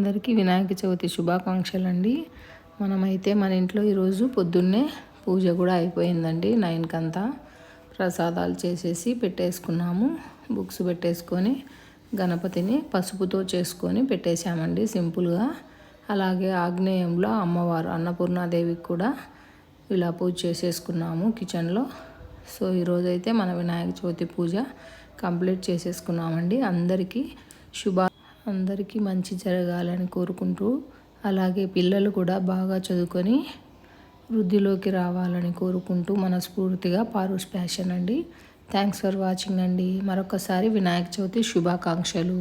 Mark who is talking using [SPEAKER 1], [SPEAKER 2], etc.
[SPEAKER 1] అందరికీ వినాయక చవితి శుభాకాంక్షలు అండి. మనమైతే మన ఇంట్లో ఈరోజు పొద్దున్నే పూజ కూడా అయిపోయిందండి. 9 అంతా ప్రసాదాలు చేసేసి పెట్టేసుకున్నాము. బుక్స్ పెట్టేసుకొని గణపతిని పసుపుతో చేసుకొని పెట్టేశామండి సింపుల్గా. అలాగే ఆగ్నేయంలో అమ్మవారు అన్నపూర్ణాదేవికి కూడా ఇలా పూజ చేసేసుకున్నాము కిచెన్లో. సో ఈరోజైతే మన వినాయక చవితి పూజ కంప్లీట్ చేసేసుకున్నామండి. అందరికీ మంచి జరగాలని కోరుకుంటూ, అలాగే పిల్లలు కూడా బాగా చదువుకొని వృద్ధిలోకి రావాలని కోరుకుంటూ మనస్ఫూర్తిగా పారూస్ ఫ్యాషన్ అండి. థ్యాంక్స్ ఫర్ వాచింగ్ అండి. మరొకసారి వినాయక చవితి శుభాకాంక్షలు.